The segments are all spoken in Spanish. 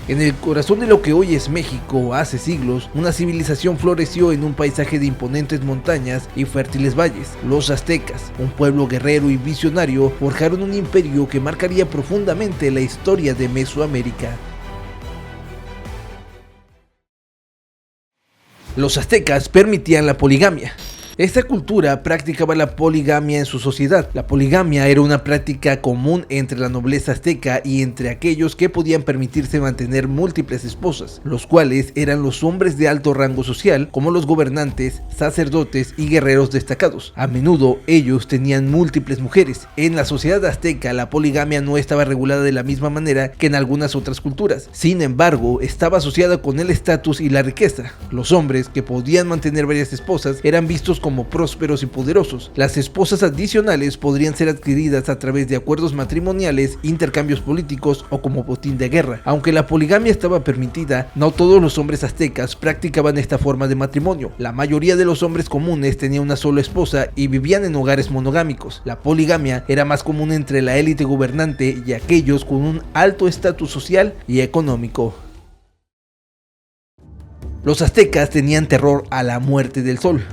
En el corazón de lo que hoy es México, hace siglos, una civilización floreció en un paisaje de imponentes montañas y fértiles valles. Los aztecas, un pueblo guerrero y visionario, forjaron un imperio que marcaría profundamente la historia de Mesoamérica. Los aztecas permitían la poligamia. Esta cultura practicaba la poligamia en su sociedad. La poligamia era una práctica común entre la nobleza azteca y entre aquellos que podían permitirse mantener múltiples esposas, los cuales eran los hombres de alto rango social, como los gobernantes, sacerdotes y guerreros destacados. A menudo ellos tenían múltiples mujeres. En la sociedad azteca la poligamia no estaba regulada de la misma manera que en algunas otras culturas. Sin embargo, estaba asociada con el estatus y la riqueza. Los hombres que podían mantener varias esposas eran vistos como prósperos y poderosos. Las esposas adicionales podrían ser adquiridas a través de acuerdos matrimoniales, intercambios políticos o como botín de guerra. Aunque la poligamia estaba permitida, no todos los hombres aztecas practicaban esta forma de matrimonio. La mayoría de los hombres comunes tenían una sola esposa y vivían en hogares monogámicos. La poligamia era más común entre la élite gobernante y aquellos con un alto estatus social y económico. Los aztecas tenían terror a la muerte del sol.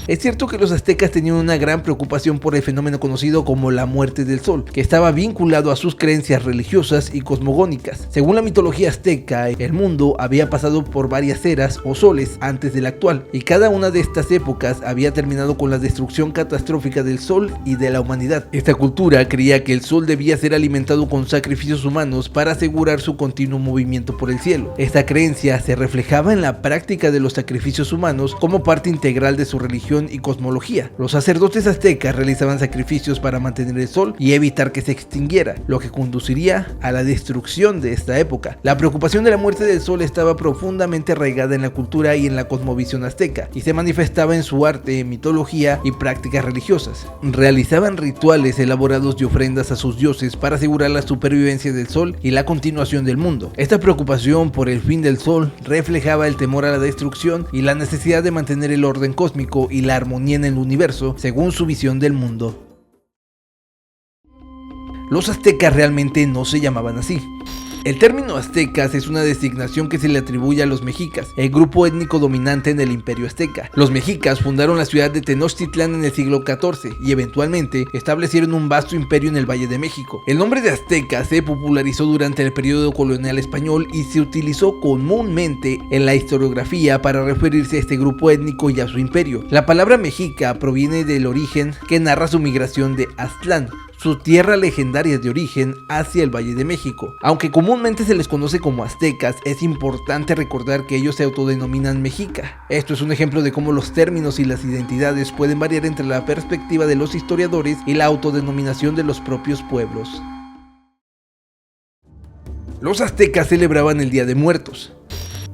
Es cierto que los aztecas tenían una gran preocupación por el fenómeno conocido como la muerte del sol, que estaba vinculado a sus creencias religiosas y cosmogónicas. Según la mitología azteca, el mundo había pasado por varias eras o soles antes de la actual, y cada una de estas épocas había terminado con la destrucción catastrófica del sol y de la humanidad. Esta cultura creía que el sol debía ser alimentado con sacrificios humanos para asegurar su continuo movimiento por el cielo. Esta creencia se reflejaba en la práctica de los sacrificios humanos como parte integral de su religión y cosmología. Los sacerdotes aztecas realizaban sacrificios para mantener el sol y evitar que se extinguiera, lo que conduciría a la destrucción de esta época. La preocupación de la muerte del sol estaba profundamente arraigada en la cultura y en la cosmovisión azteca, y se manifestaba en su arte, mitología y prácticas religiosas. Realizaban rituales elaborados de ofrendas a sus dioses para asegurar la supervivencia del sol y la continuación del mundo. Esta preocupación por el fin del sol reflejaba el temor a la destrucción y la necesidad de mantener el orden cósmico y la armonía en el universo según su visión del mundo. Los aztecas realmente no se llamaban así. El término aztecas es una designación que se le atribuye a los mexicas, el grupo étnico dominante en el imperio azteca. Los mexicas fundaron la ciudad de Tenochtitlán en el siglo XIV y eventualmente establecieron un vasto imperio en el Valle de México. El nombre de azteca se popularizó durante el periodo colonial español y se utilizó comúnmente en la historiografía para referirse a este grupo étnico y a su imperio. La palabra mexica proviene del origen que narra su migración de Aztlán, su tierra legendaria de origen, hacia el Valle de México. Aunque comúnmente se les conoce como aztecas, es importante recordar que ellos se autodenominan mexica. Esto es un ejemplo de cómo los términos y las identidades pueden variar entre la perspectiva de los historiadores y la autodenominación de los propios pueblos. Los aztecas celebraban el Día de Muertos.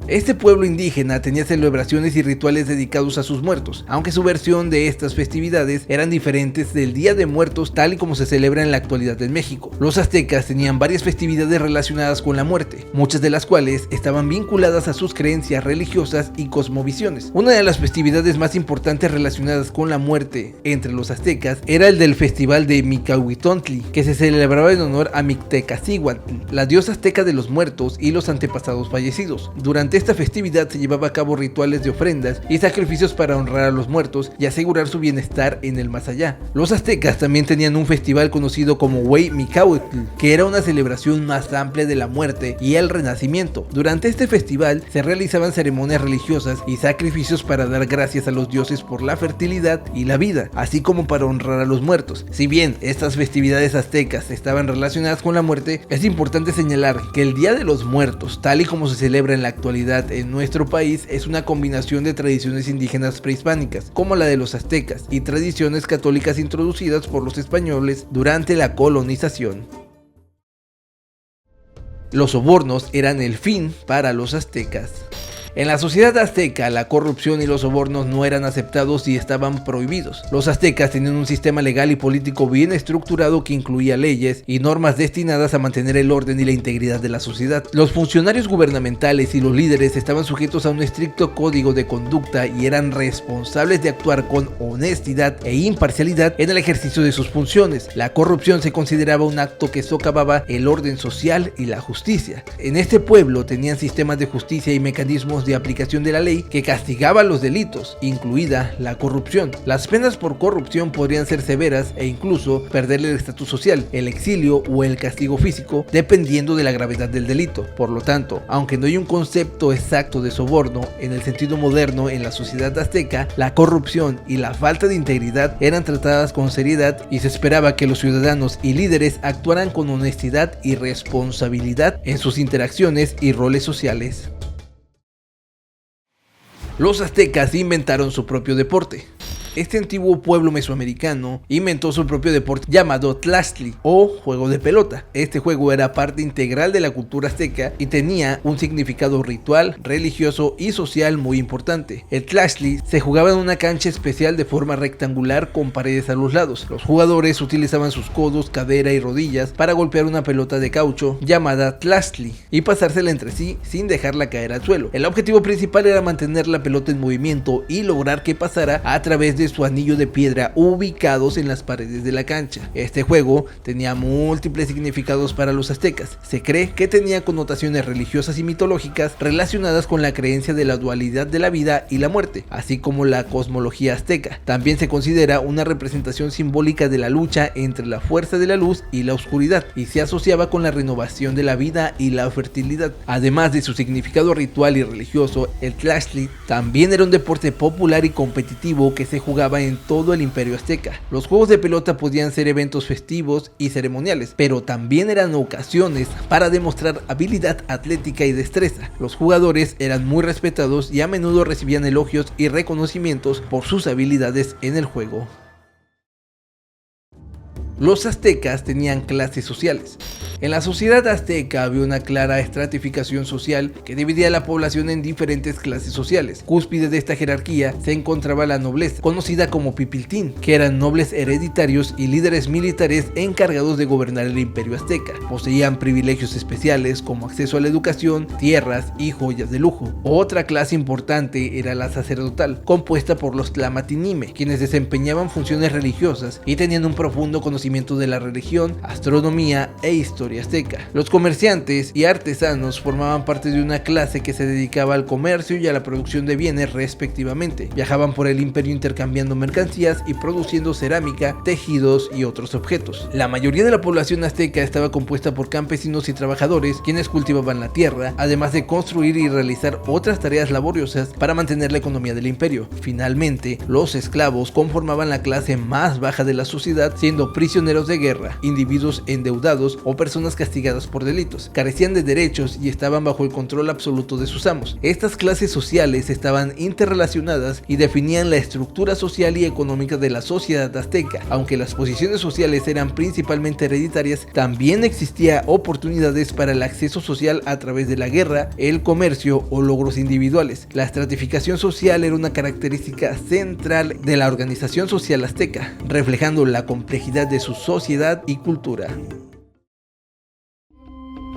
Este pueblo indígena tenía celebraciones y rituales dedicados a sus muertos, aunque su versión de estas festividades eran diferentes del Día de Muertos tal y como se celebra en la actualidad en México. Los aztecas tenían varias festividades relacionadas con la muerte, muchas de las cuales estaban vinculadas a sus creencias religiosas y cosmovisiones. Una de las festividades más importantes relacionadas con la muerte entre los aztecas era el del festival de Micahuitontli, que se celebraba en honor a Mictecacihuatl, la diosa azteca de los muertos y los antepasados fallecidos. Durante esta festividad se llevaba a cabo rituales de ofrendas y sacrificios para honrar a los muertos y asegurar su bienestar en el más allá. Los aztecas también tenían un festival conocido como Hueymicahuitl, que era una celebración más amplia de la muerte y el renacimiento. Durante este festival se realizaban ceremonias religiosas y sacrificios para dar gracias a los dioses por la fertilidad y la vida, así como para honrar a los muertos. Si bien estas festividades aztecas estaban relacionadas con la muerte, es importante señalar que el Día de los Muertos, tal y como se celebra en la actualidad en nuestro país, es una combinación de tradiciones indígenas prehispánicas, como la de los aztecas, y tradiciones católicas introducidas por los españoles durante la colonización. Los sobornos eran el fin para los aztecas. En la sociedad azteca, la corrupción y los sobornos no eran aceptados y estaban prohibidos. Los aztecas tenían un sistema legal y político bien estructurado que incluía leyes y normas destinadas a mantener el orden y la integridad de la sociedad. Los funcionarios gubernamentales y los líderes estaban sujetos a un estricto código de conducta y eran responsables de actuar con honestidad e imparcialidad en el ejercicio de sus funciones. La corrupción se consideraba un acto que socavaba el orden social y la justicia. En este pueblo tenían sistemas de justicia y mecanismos de aplicación de la ley que castigaban los delitos, incluida la corrupción. Las penas por corrupción podrían ser severas e incluso perder el estatus social, el exilio o el castigo físico, dependiendo de la gravedad del delito. Por lo tanto, aunque no hay un concepto exacto de soborno en el sentido moderno en la sociedad azteca, la corrupción y la falta de integridad eran tratadas con seriedad y se esperaba que los ciudadanos y líderes actuaran con honestidad y responsabilidad en sus interacciones y roles sociales. Los aztecas inventaron su propio deporte. Este antiguo pueblo mesoamericano inventó su propio deporte llamado Tlachtli o juego de pelota. Este juego era parte integral de la cultura azteca y tenía un significado ritual, religioso y social muy importante. El Tlachtli se jugaba en una cancha especial de forma rectangular con paredes a los lados. Los jugadores utilizaban sus codos, cadera y rodillas para golpear una pelota de caucho llamada Tlachtli y pasársela entre sí sin dejarla caer al suelo. El objetivo principal era mantener la pelota en movimiento y lograr que pasara a través de su anillo de piedra ubicados en las paredes de la cancha. Este juego tenía múltiples significados para los aztecas. Se cree que tenía connotaciones religiosas y mitológicas relacionadas con la creencia de la dualidad de la vida y la muerte, así como la cosmología azteca. También se considera una representación simbólica de la lucha entre la fuerza de la luz y la oscuridad, y se asociaba con la renovación de la vida y la fertilidad. Además de su significado ritual y religioso, el Tlachtli también era un deporte popular y competitivo que se jugaba en todo el imperio azteca. Los juegos de pelota podían ser eventos festivos y ceremoniales, pero también eran ocasiones para demostrar habilidad atlética y destreza. Los jugadores eran muy respetados y a menudo recibían elogios y reconocimientos por sus habilidades en el juego. Los aztecas tenían clases sociales. En la sociedad azteca había una clara estratificación social que dividía a la población en diferentes clases sociales. Cúspide de esta jerarquía se encontraba la nobleza, conocida como pipiltín, que eran nobles hereditarios y líderes militares encargados de gobernar el imperio azteca. Poseían privilegios especiales como acceso a la educación, tierras y joyas de lujo. Otra clase importante era la sacerdotal, compuesta por los tlamatinime, quienes desempeñaban funciones religiosas y tenían un profundo conocimiento de la religión, astronomía e historia azteca. Los comerciantes y artesanos formaban parte de una clase que se dedicaba al comercio y a la producción de bienes respectivamente. Viajaban por el imperio intercambiando mercancías y produciendo cerámica, tejidos y otros objetos. La mayoría de la población azteca estaba compuesta por campesinos y trabajadores quienes cultivaban la tierra, además de construir y realizar otras tareas laboriosas para mantener la economía del imperio. Finalmente, los esclavos conformaban la clase más baja de la sociedad, siendo prisioneros de guerra, individuos endeudados o personas castigadas por delitos. Carecían de derechos y estaban bajo el control absoluto de sus amos. Estas clases sociales estaban interrelacionadas y definían la estructura social y económica de la sociedad azteca. Aunque las posiciones sociales eran principalmente hereditarias, también existía oportunidades para el acceso social a través de la guerra, el comercio o logros individuales. La estratificación social era una característica central de la organización social azteca, reflejando la complejidad de su sociedad y cultura.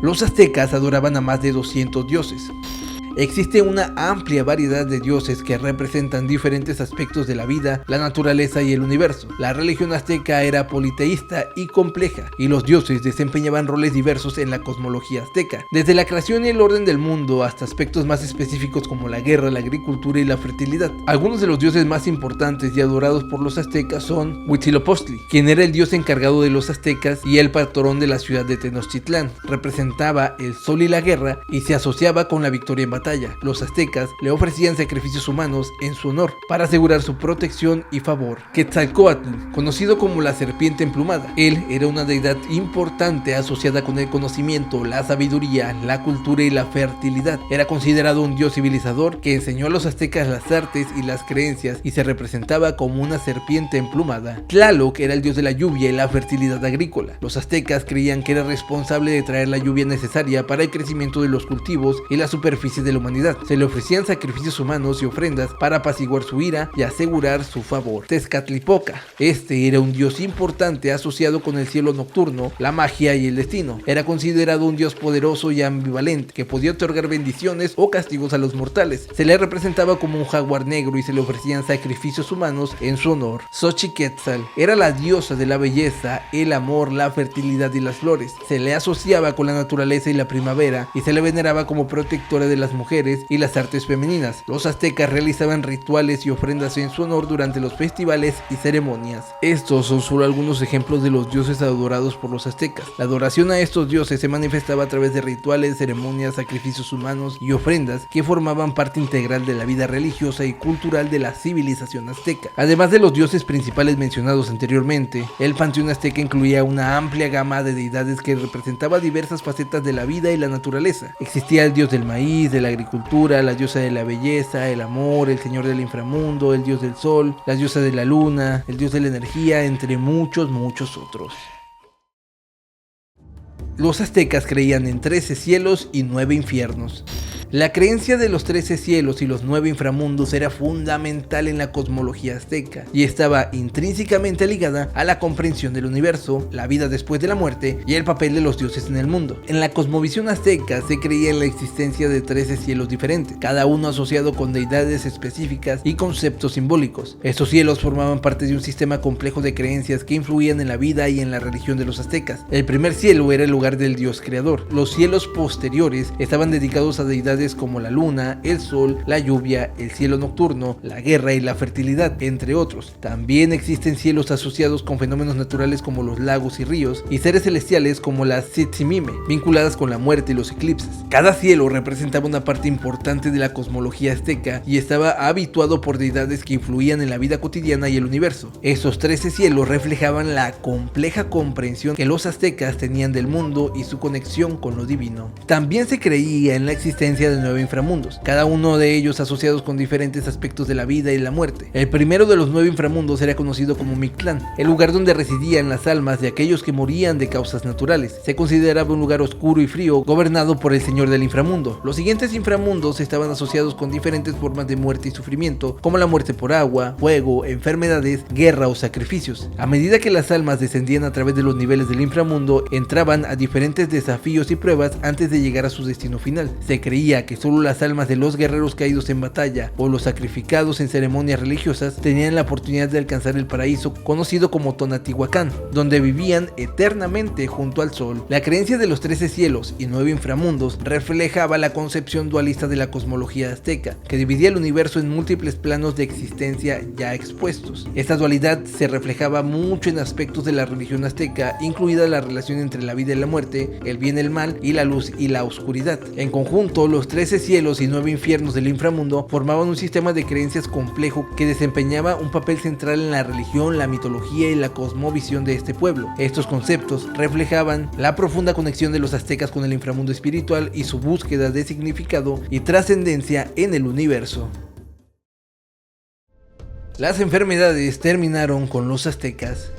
Los aztecas adoraban a más de 200 dioses. Existe una amplia variedad de dioses que representan diferentes aspectos de la vida, la naturaleza y el universo. La religión azteca era politeísta y compleja, y los dioses desempeñaban roles diversos en la cosmología azteca, desde la creación y el orden del mundo hasta aspectos más específicos como la guerra, la agricultura y la fertilidad. Algunos de los dioses más importantes y adorados por los aztecas son Huitzilopochtli, quien era el dios encargado de los aztecas y el patrón de la ciudad de Tenochtitlán. Representaba el sol y la guerra y se asociaba con la victoria en batalla. Los aztecas le ofrecían sacrificios humanos en su honor para asegurar su protección y favor. Quetzalcóatl, conocido como la serpiente emplumada, él era una deidad importante asociada con el conocimiento, la sabiduría, la cultura y la fertilidad. Era considerado un dios civilizador que enseñó a los aztecas las artes y las creencias y se representaba como una serpiente emplumada. Tlaloc era el dios de la lluvia y la fertilidad agrícola. Los aztecas creían que era responsable de traer la lluvia necesaria para el crecimiento de los cultivos y la superficie de la humanidad. Se le ofrecían sacrificios humanos y ofrendas para apaciguar su ira y asegurar su favor. Tezcatlipoca. Este era un dios importante asociado con el cielo nocturno, la magia y el destino. Era considerado un dios poderoso y ambivalente que podía otorgar bendiciones o castigos a los mortales. Se le representaba como un jaguar negro y se le ofrecían sacrificios humanos en su honor. Xochiquetzal era la diosa de la belleza, el amor, la fertilidad y las flores. Se le asociaba con la naturaleza y la primavera y se le veneraba como protectora de las mujeres y las artes femeninas. Los aztecas realizaban rituales y ofrendas en su honor durante los festivales y ceremonias. Estos son solo algunos ejemplos de los dioses adorados por los aztecas. La adoración a estos dioses se manifestaba a través de rituales, ceremonias, sacrificios humanos y ofrendas que formaban parte integral de la vida religiosa y cultural de la civilización azteca. Además de los dioses principales mencionados anteriormente, el panteón azteca incluía una amplia gama de deidades que representaba diversas facetas de la vida y la naturaleza. Existía el dios del maíz, de la agricultura, la diosa de la belleza, el amor, el señor del inframundo, el dios del sol, la diosa de la luna, el dios de la energía, entre muchos otros. Los aztecas creían en 13 cielos y 9 infiernos. La creencia de los 13 cielos y los 9 inframundos era fundamental en la cosmología azteca y estaba intrínsecamente ligada a la comprensión del universo, la vida después de la muerte y el papel de los dioses en el mundo. En la cosmovisión azteca se creía en la existencia de 13 cielos diferentes, cada uno asociado con deidades específicas y conceptos simbólicos. Estos cielos formaban parte de un sistema complejo de creencias que influían en la vida y en la religión de los aztecas. El primer cielo era el lugar del dios creador. Los cielos posteriores estaban dedicados a deidades como la luna, el sol, la lluvia, el cielo nocturno, la guerra y la fertilidad, entre otros. También existen cielos asociados con fenómenos naturales como los lagos y ríos, y seres celestiales como las Tzitzimime, vinculadas con la muerte y los eclipses. Cada cielo representaba una parte importante de la cosmología azteca y estaba habituado por deidades que influían en la vida cotidiana y el universo. Estos 13 cielos reflejaban la compleja comprensión que los aztecas tenían del mundo y su conexión con lo divino. También se creía en la existencia de 9 inframundos, cada uno de ellos asociados con diferentes aspectos de la vida y la muerte. El primero de los 9 inframundos era conocido como Mictlán, el lugar donde residían las almas de aquellos que morían de causas naturales. Se consideraba un lugar oscuro y frío, gobernado por el señor del inframundo. Los siguientes inframundos estaban asociados con diferentes formas de muerte y sufrimiento, como la muerte por agua, fuego, enfermedades, guerra o sacrificios. A medida que las almas descendían a través de los niveles del inframundo, entraban a diferentes desafíos y pruebas antes de llegar a su destino final. Se creía que solo las almas de los guerreros caídos en batalla o los sacrificados en ceremonias religiosas tenían la oportunidad de alcanzar el paraíso conocido como Tonatihuacán, donde vivían eternamente junto al sol. La creencia de los 13 cielos y 9 inframundos reflejaba la concepción dualista de la cosmología azteca, que dividía el universo en múltiples planos de existencia ya expuestos. Esta dualidad se reflejaba mucho en aspectos de la religión azteca, incluida la relación entre la vida y la muerte, el bien y el mal, y la luz y la oscuridad. En conjunto, los 13 cielos y 9 infiernos del inframundo formaban un sistema de creencias complejo que desempeñaba un papel central en la religión, la mitología y la cosmovisión de este pueblo. Estos conceptos reflejaban la profunda conexión de los aztecas con el inframundo espiritual y su búsqueda de significado y trascendencia en el universo. Las enfermedades terminaron con los aztecas.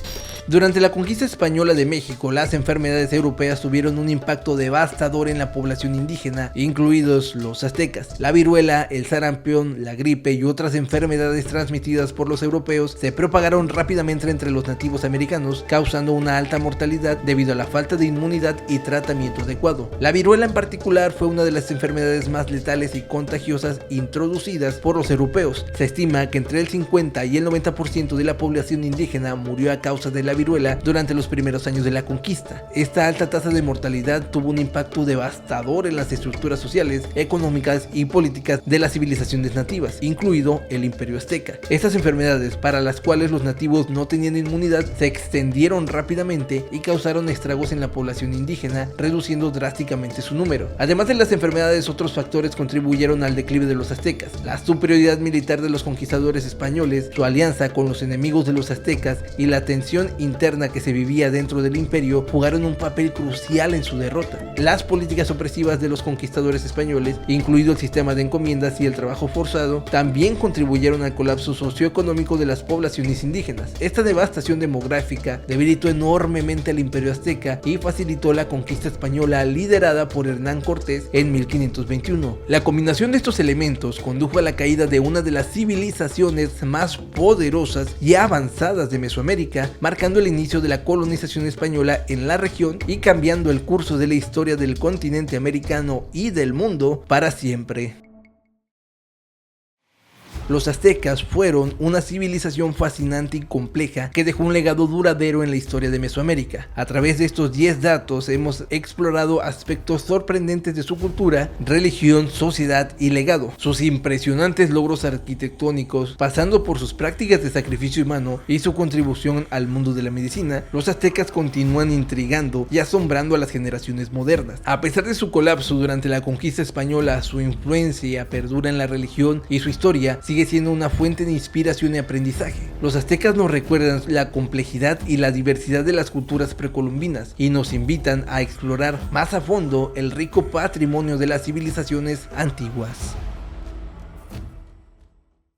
Durante la conquista española de México, las enfermedades europeas tuvieron un impacto devastador en la población indígena, incluidos los aztecas. La viruela, el sarampión, la gripe y otras enfermedades transmitidas por los europeos se propagaron rápidamente entre los nativos americanos, causando una alta mortalidad debido a la falta de inmunidad y tratamiento adecuado. La viruela en particular fue una de las enfermedades más letales y contagiosas introducidas por los europeos. Se estima que entre el 50 y el 90% de la población indígena murió a causa de la viruela durante los primeros años de la conquista. Esta alta tasa de mortalidad tuvo un impacto devastador en las estructuras sociales, económicas y políticas de las civilizaciones nativas, incluido el Imperio Azteca. Estas enfermedades, para las cuales los nativos no tenían inmunidad, se extendieron rápidamente y causaron estragos en la población indígena, reduciendo drásticamente su número. Además de las enfermedades, otros factores contribuyeron al declive de los aztecas: la superioridad militar de los conquistadores españoles, su alianza con los enemigos de los aztecas y la tensión interna que se vivía dentro del imperio jugaron un papel crucial en su derrota. Las políticas opresivas de los conquistadores españoles, incluido el sistema de encomiendas y el trabajo forzado, también contribuyeron al colapso socioeconómico de las poblaciones indígenas. Esta devastación demográfica debilitó enormemente al imperio azteca y facilitó la conquista española liderada por Hernán Cortés en 1521. La combinación de estos elementos condujo a la caída de una de las civilizaciones más poderosas y avanzadas de Mesoamérica, marcando el inicio de la colonización española en la región y cambiando el curso de la historia del continente americano y del mundo para siempre. Los aztecas fueron una civilización fascinante y compleja que dejó un legado duradero en la historia de Mesoamérica. A través de estos 10 datos hemos explorado aspectos sorprendentes de su cultura, religión, sociedad y legado. Sus impresionantes logros arquitectónicos, pasando por sus prácticas de sacrificio humano y su contribución al mundo de la medicina, los aztecas continúan intrigando y asombrando a las generaciones modernas. A pesar de su colapso durante la conquista española, su influencia perdura en la religión y su historia sigue siendo una fuente de inspiración y aprendizaje. Los aztecas nos recuerdan la complejidad y la diversidad de las culturas precolombinas y nos invitan a explorar más a fondo el rico patrimonio de las civilizaciones antiguas.